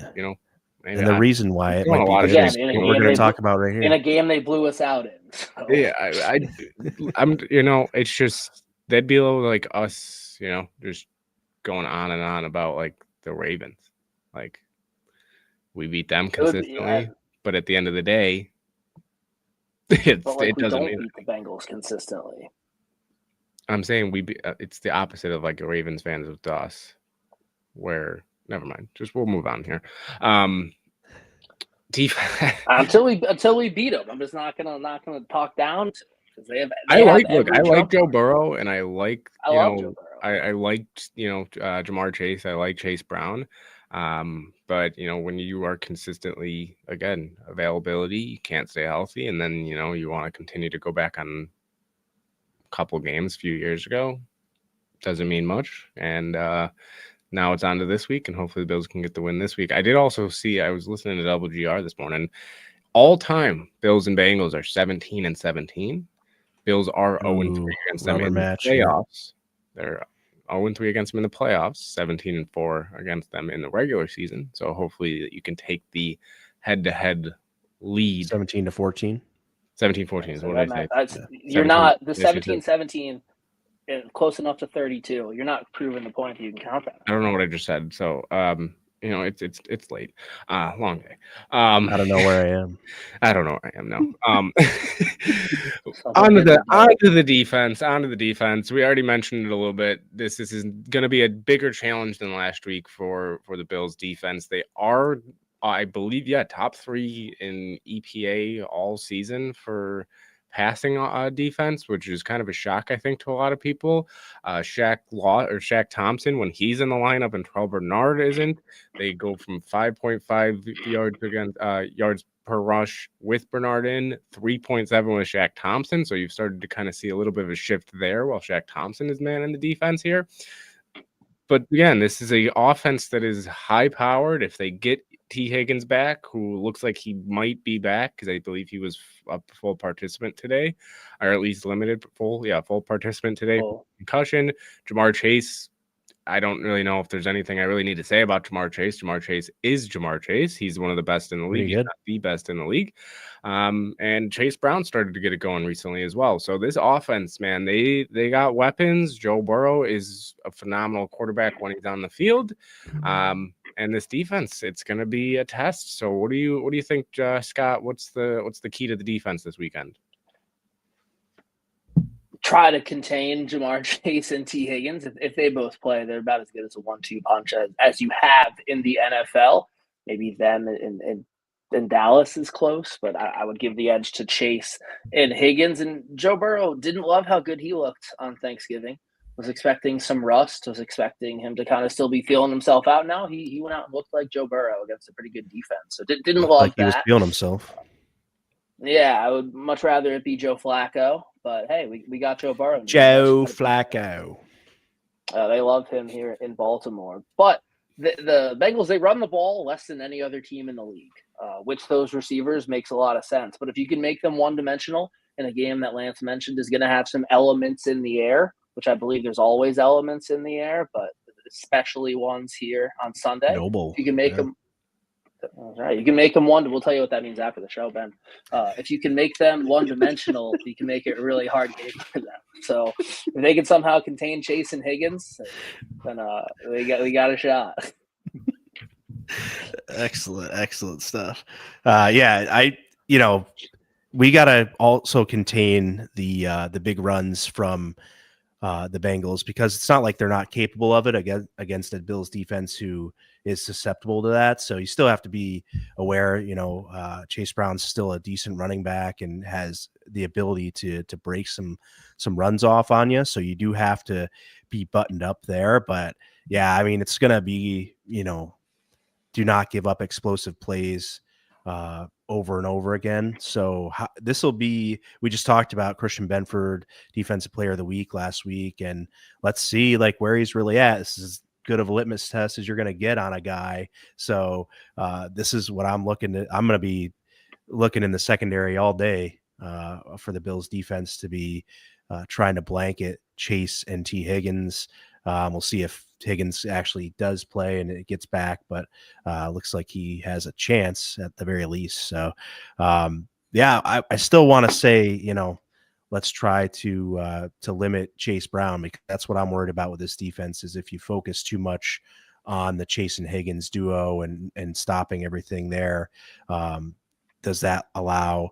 maybe and the reason why it might be good is what we're going to talk about right here. In a game they blew us out in. So. Yeah, I'm. It's just they'd be a little like us, just going on and on about like the Ravens, like we beat them consistently, but at the end of the day, it doesn't mean beat the Bengals consistently. I'm saying it's the opposite of like Ravens fans with us, where never mind. Just we'll move on here. Until we beat them, I'm just not gonna talk down to them because I like Joe Burrow, and I like I liked Jamar Chase. I like Chase Brown. But when you are consistently again availability, you can't stay healthy, and then you want to continue to go back on a couple games a few years ago, doesn't mean much. And now it's on to this week, and hopefully the Bills can get the win this week. I did also see, I was listening to WGR this morning. All time Bills and Bengals are 17-17. Bills are 0-3 against them in the playoffs. They're 0-3 against them in the playoffs, 17-4 against them in the regular season. So hopefully you can take the head-to-head lead. 17-14? 17-14 is what I say. You're not the 17-17 close enough to 32. You're not proving the point that you can count that. I don't know what I just said. So it's late. Long day. I don't know where I am. I don't know where I am now. Onto the defense. We already mentioned it a little bit. This is going to be a bigger challenge than last week for the Bills defense. They are, I believe, top 3 in EPA all season for passing defense, which is kind of a shock, I think, to a lot of people. Shaq Thompson, when he's in the lineup and Terrell Bernard isn't, they go from 5.5 yards per rush with Bernard in, 3.7 with Shaq Thompson. So you've started to kind of see a little bit of a shift there while Shaq Thompson is man in the defense here. But again, this is an offense that is high-powered. If they get T. Higgins back, who looks like he might be back because I believe he was a full participant today, or at least full participant today. Concussion. Jamar Chase, I don't really know if there's anything I really need to say about Jamar Chase. Jamar Chase is Jamar Chase. He's one of the best in the league. He's not the best in the league. And Chase Brown started to get it going recently as well. So this offense, man, they got weapons. Joe Burrow is a phenomenal quarterback when he's on the field. And this defense, it's going to be a test. So what do you think, Scott? What's the key to the defense this weekend? Try to contain Jamar Chase and T. Higgins. If they both play, they're about as good as a 1-2 punch as you have in the NFL. Maybe them in Dallas is close, but I would give the edge to Chase and Higgins. And Joe Burrow didn't love how good he looked on Thanksgiving. Was expecting some rust, was expecting him to kind of still be feeling himself out. Now he went out and looked like Joe Burrow against a pretty good defense. So didn't love like that. He was feeling himself. Yeah, I would much rather it be Joe Flacco, but hey, we got Joe Burrow. Joe Flacco. They love him here in Baltimore. But the Bengals, they run the ball less than any other team in the league, which those receivers makes a lot of sense. But if you can make them one-dimensional in a game that Lance mentioned is going to have some elements in the air, which I believe there's always elements in the air, but especially ones here on Sunday. Noble. You can make them. All right, you can make them one. We'll tell you what that means after the show, Ben. If you can make them one-dimensional, you can make it a really hard game for them. So if they can somehow contain Chase and Higgins, then we got a shot. Excellent stuff. we got to also contain the big runs from the Bengals, because it's not like they're not capable of it against the Bills defense who is susceptible to that. So you still have to be aware, Chase Brown's still a decent running back and has the ability to break some runs off on you. So you do have to be buttoned up there. But yeah, I mean, it's going to be, do not give up explosive plays over and over again. So this will be, we just talked about Christian Benford, defensive player of the week last week. And let's see where he's really at. This is good of a litmus test as you're going to get on a guy. So this is what I'm looking at. I'm going to be looking in the secondary all day for the Bills defense to be trying to blanket Chase and T. Higgins. We'll see if Higgins actually does play and it gets back, but looks like he has a chance at the very least. So, I still want to say, let's try to limit Chase Brown, because that's what I'm worried about with this defense, is if you focus too much on the Chase and Higgins duo and stopping everything there, does that allow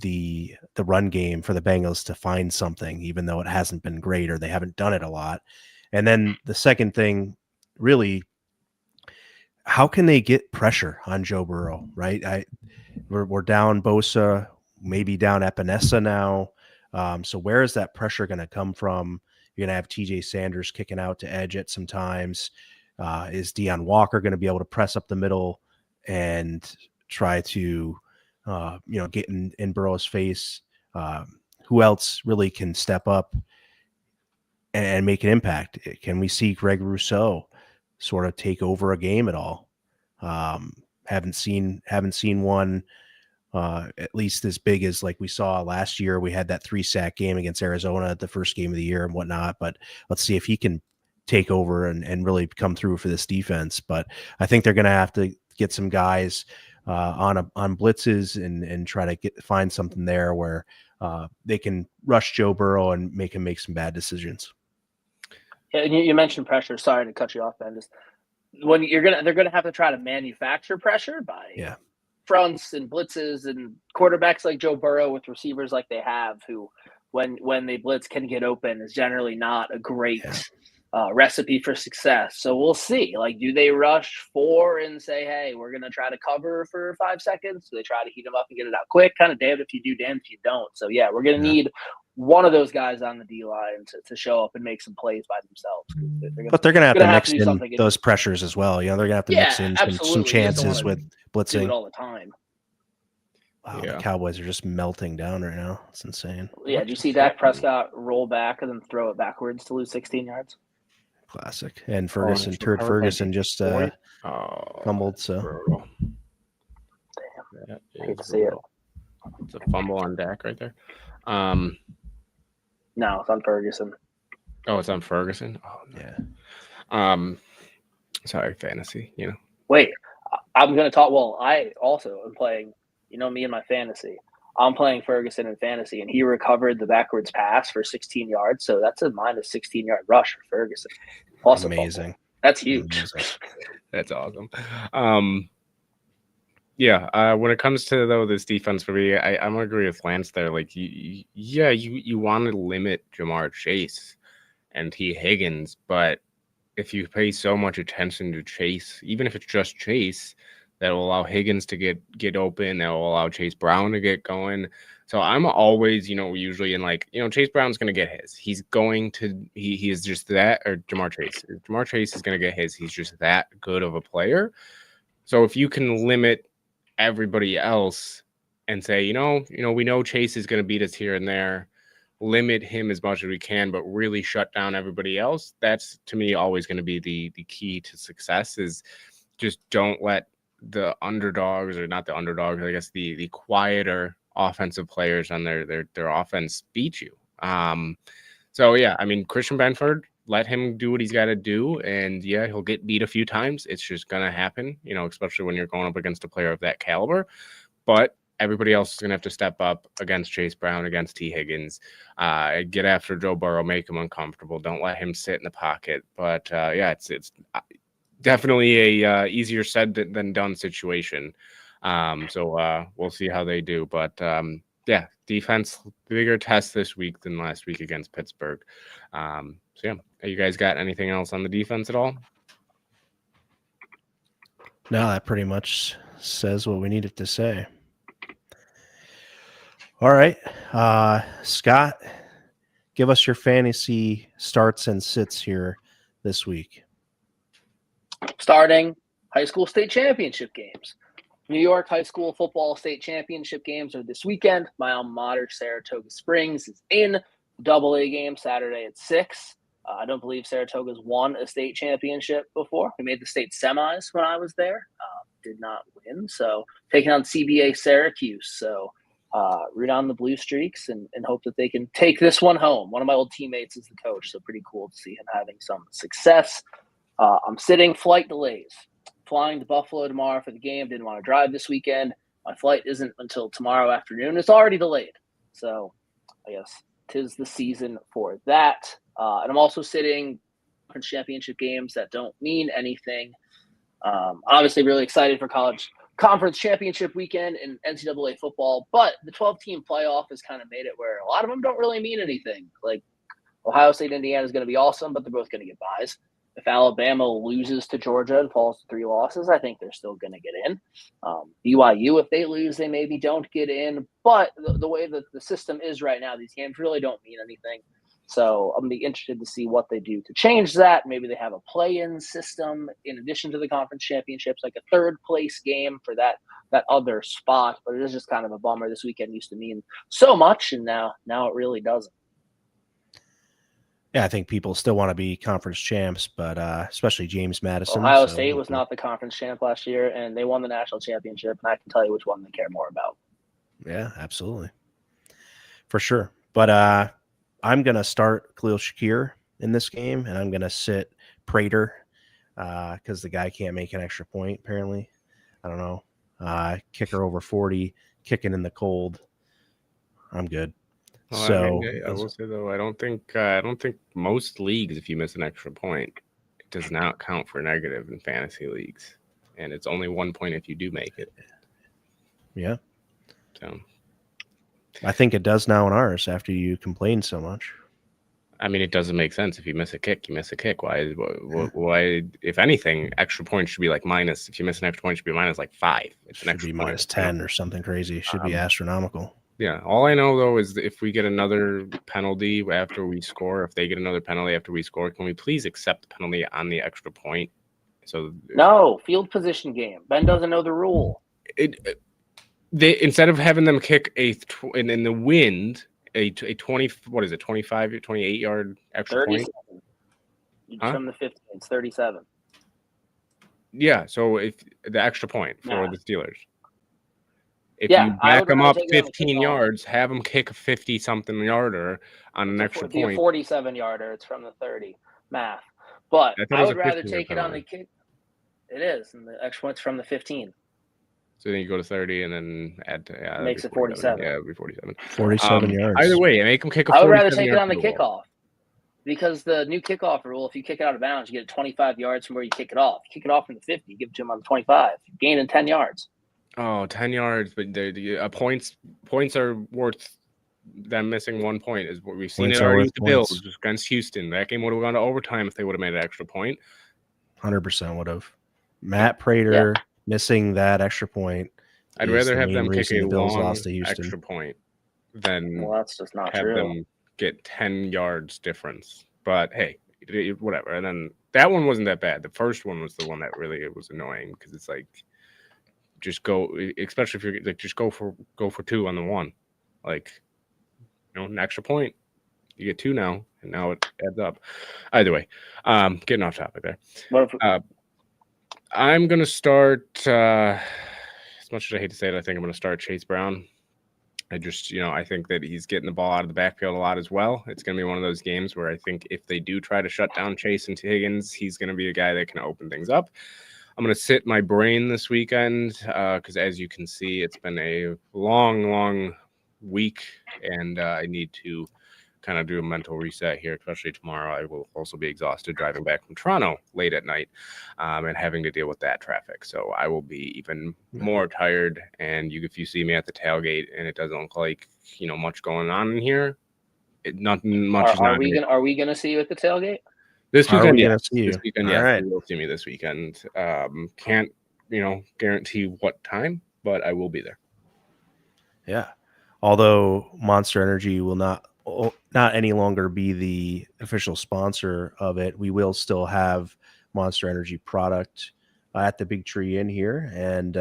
the run game for the Bengals to find something, even though it hasn't been great or they haven't done it a lot? And then the second thing, really, how can they get pressure on Joe Burrow, right? We're down Bosa, maybe down Epinesa now. So where is that pressure going to come from? You're going to have TJ Sanders kicking out to edge at some times. Is Deion Walker going to be able to press up the middle and try to, get in Burrow's face? Who else really can step up and make an impact? Can we see Greg Rousseau sort of take over a game at all? Haven't seen one at least as big as like we saw last year. We had that 3-sack game against Arizona at the first game of the year and whatnot, but let's see if he can take over and really come through for this defense. But I think they're going to have to get some guys on blitzes and try to find something there where they can rush Joe Burrow and make him make some bad decisions. Yeah, you mentioned pressure. Sorry to cut you off, Ben. Just when they're gonna have to try to manufacture pressure by fronts and blitzes and quarterbacks like Joe Burrow with receivers like they have, who when they blitz can get open, is generally not a great recipe for success. So we'll see. Do they rush 4 and say, hey, we're gonna try to cover for 5 seconds? Do they try to heat them up and get it out quick? Kind of damned if you do, damned if you don't. So yeah, we're gonna need one of those guys on the D line to show up and make some plays by themselves. But they're going to have to mix in those pressures as well. They're going to have to mix in some chances with blitzing. Do it all the time. Wow, the Cowboys are just melting down right now. It's insane. Yeah, did you see Dak Prescott roll back and then throw it backwards to lose 16 yards? Classic. And Ferguson, Ferguson just fumbled. So damn, I hate to see it. It's a fumble on Dak right there. No, it's on Ferguson. Oh, it's on Ferguson? Oh, yeah. Sorry, fantasy, Wait, I'm going to talk. Well, I also am playing, me and my fantasy. I'm playing Ferguson in fantasy, and he recovered the backwards pass for 16 yards. So that's a minus 16-yard rush for Ferguson. Plus amazing. That's huge. Amazing. That's awesome. When it comes to this defense for me, I'm gonna agree with Lance there. You want to limit Jamar Chase and T. Higgins, but if you pay so much attention to Chase, even if it's just Chase, that will allow Higgins to get open, that will allow Chase Brown to get going. So I'm always, usually in Chase Brown's gonna get his. He is just that, or Jamar Chase. Jamar Chase is gonna get his. He's just that good of a player. So if you can limit everybody else and say, we know Chase is going to beat us here and there, limit him as much as we can, but really shut down everybody else. That's, to me, always going to be the key to success, is just don't let the underdogs, or not the underdogs, I guess the quieter offensive players on their offense beat you. Christian Benford, let him do what he's got to do, and he'll get beat a few times. It's just going to happen, especially when you're going up against a player of that caliber. But everybody else is going to have to step up against Chase Brown, against T. Higgins, get after Joe Burrow, make him uncomfortable. Don't let him sit in the pocket. But it's definitely a easier said than done situation. So we'll see how they do. But yeah, defense, bigger test this week than last week against Pittsburgh. So yeah, you guys got anything else on the defense at all? No, that pretty much says what we needed to say. All right, Scott, give us your fantasy starts and sits here this week. Starting high school state championship games. New York High School Football State Championship games are this weekend. My alma mater, Saratoga Springs, is in AA game Saturday at 6. I don't believe Saratoga's won a state championship before. We made the state semis when I was there. Did not win. So taking on CBA Syracuse. So root on the Blue Streaks and hope that they can take this one home. One of my old teammates is the coach, so pretty cool to see him having some success. I'm sitting flight delays. Flying to Buffalo tomorrow for the game. Didn't want to drive this weekend. My flight isn't until tomorrow afternoon. It's already delayed. So I guess 'tis the season for that. And I'm also sitting conference championship games that don't mean anything. Obviously really excited for college conference championship weekend in NCAA football, but the 12-team playoff has kind of made it where a lot of them don't really mean anything. Like Ohio State, Indiana is going to be awesome, but they're both going to get buys. If Alabama loses to Georgia and falls to 3 losses, I think they're still going to get in. BYU, if they lose, they maybe don't get in. But the way that the system is right now, these games really don't mean anything. So I'm going to be interested to see what they do to change that. Maybe they have a play-in system in addition to the conference championships, like a third-place game for that other spot. But it is just kind of a bummer. This weekend used to mean so much, and now it really doesn't. Yeah, I think people still want to be conference champs, but especially James Madison. Ohio State was not the conference champ last year, and they won the national championship, and I can tell you which one they care more about. Yeah, absolutely. For sure. But I'm going to start Khalil Shakir in this game, and I'm going to sit Prater because the guy can't make an extra point, apparently. I don't know. Kicker over 40, kicking in the cold. I'm good. Well, So I mean, I will say though, I don't think most leagues, if you miss an extra point, it does not count for negative in fantasy leagues, and it's only 1 point if you do make it. Yeah. So I think it does now in ours after you complain so much. I mean, it doesn't make sense. If you miss a kick, you miss a kick. Why? If anything, extra points should be like minus. If you miss an extra point, it should be minus like 5. It's an extra be point. minus 10 or something crazy. It should be astronomical. Yeah. All I know though is that if we get another penalty after we score, if they get another penalty after we score, can we please accept the penalty on the extra point? So no field position game. Ben doesn't know the rule. They instead of having them kick in the wind. A 20, what is it, 25, 28 yard extra 37. Point? From the 15, it's 37. Yeah, so if the extra point for the Steelers. If Yeah, you back them up 15 yards, have them kick a 50-something yarder on an extra point. A 47-yarder, it's from the 30. Math. But I would rather take it on the kick. It is, and the extra point's from the 15. So then you go to 30 and then add to makes it 47. Yeah, it would be 47. 47 yards. Either way, make them kick a 47 I would rather take it on the goal. kickoff because the new kickoff rule, if you kick it out of bounds, you get 25 yards from where you kick it off. You kick it off from the 50, you give it to him on the 25. You're gaining 10 yards. Oh, 10 yards, but points are worth them missing 1 point. Is what we've seen it already with the Bills just against Houston. That game would have gone to overtime if they would have made an extra point. 100% would have. Matt Prater missing that extra point. I'd rather have them kick a long extra point than that's just not have true. them get 10 yards difference. But hey, whatever. And then that one wasn't that bad. The first one was the one that really was annoying because it's like just go, especially if you're like just go for 2 on the 1, like an extra point. You get 2 now, and now it adds up. Either way, getting off topic there. I'm gonna start. As much as I hate to say it, I think I'm going to start Chase Brown. I think that he's getting the ball out of the backfield a lot as well. It's going to be one of those games where I think if they do try to shut down Chase and Higgins, he's going to be a guy that can open things up. I'm going to sit my brain this weekend because, as you can see, it's been a long week, and I need to kind of do a mental reset here, especially tomorrow. I will also be exhausted driving back from Toronto late at night and having to deal with that traffic. So I will be even more tired. And if you see me at the tailgate and it doesn't look like, much going on in here, nothing much is not. Are we gonna see you at the tailgate? This weekend, yes. This weekend, yes. Right. You will see me this weekend. Can't, guarantee what time, but I will be there. Yeah. Although Monster Energy will not any longer be the official sponsor of it, we will still have Monster Energy product at the Big Tree Inn here, and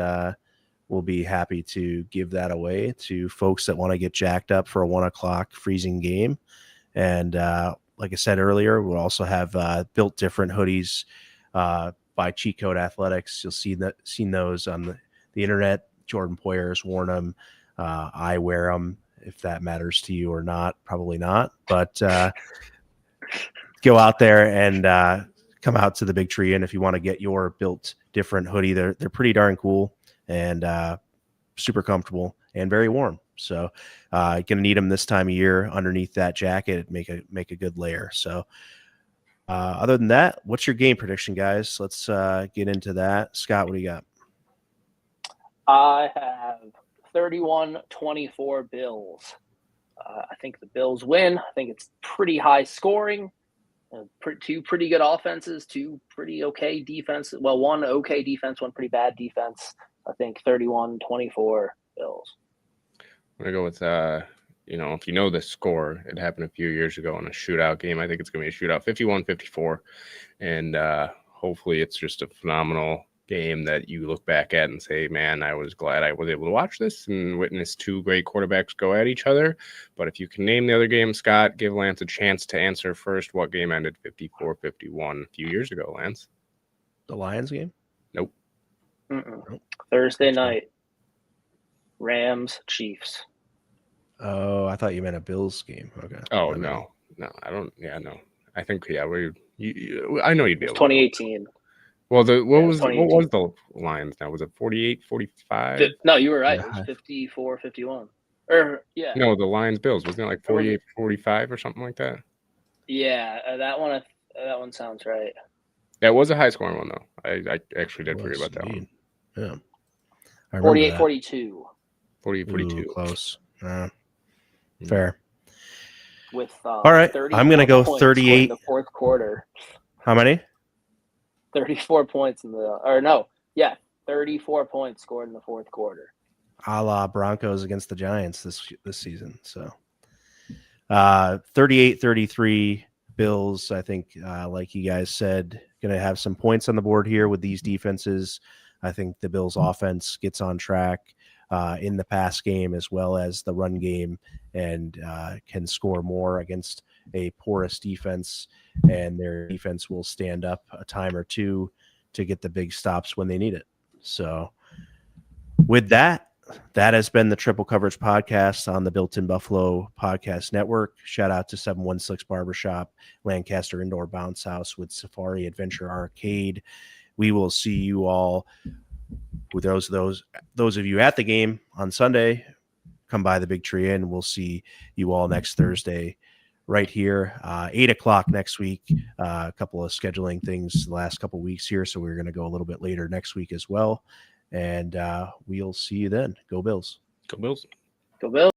we'll be happy to give that away to folks that want to get jacked up for a 1 o'clock freezing game. And like I said earlier, we'll also have Built Different hoodies by Cheat Code Athletics. You'll seen those on the internet. Jordan Poyer's worn them. I wear them, if that matters to you or not. Probably not. But go out there and come out to the Big Tree Inn if you want to get your Built Different hoodie. They're pretty darn cool and super comfortable and very warm. So going to need them this time of year underneath that jacket. Make a good layer. So other than that, what's your game prediction, guys? Let's get into that. Scott, what do you got? I have 31-24 Bills. I think the Bills win. I think it's pretty high scoring. Two pretty good offenses, two pretty okay defenses. Well, one okay defense, one pretty bad defense. I think 31-24 Bills. I'm going to go with, if you know the score, it happened a few years ago in a shootout game. I think it's going to be a shootout, 51-54. And hopefully it's just a phenomenal game that you look back at and say, man, I was glad I was able to watch this and witness two great quarterbacks go at each other. But if you can name the other game, Scott, give Lance a chance to answer first. What game ended 54-51 a few years ago, Lance? The Lions game? Nope. Nope. Thursday night. Rams, Chiefs. Oh, I thought you meant a Bills game. Okay. Oh, no, I don't. Yeah, no. I think, yeah, I know you'd be able to. 2018. Well, what was the Lions now? Was it 48, 45? No, you were right. It was 54, 51. Or, yeah. No, the Lions Bills. Wasn't it like 48, 45 or something like that? Yeah, that one sounds right. That was a high scoring one, though. I actually did forget about that one. Yeah. 48, 42. 48, 42. Close. Fair. With all right, I'm going to go 38. In the fourth quarter. How many? 34 points 34 points scored in the fourth quarter. A la Broncos against the Giants this season. So 38-33 Bills, I think, like you guys said, going to have some points on the board here with these defenses. I think the Bills offense gets on track in the pass game as well as the run game and can score more against a porous defense, and their defense will stand up a time or two to get the big stops when they need it. So with that has been the Triple Coverage Podcast on the Built in Buffalo Podcast Network. Shout out to 716 Barbershop, Lancaster Indoor Bounce House with Safari Adventure Arcade. We will see you all, with those of you at the game on Sunday, come by the Big Tree Inn. We'll see you all next Thursday right here, 8 o'clock next week. A couple of scheduling things the last couple of weeks here, so we're going to go a little bit later next week as well. And we'll see you then. Go Bills. Go Bills. Go Bills.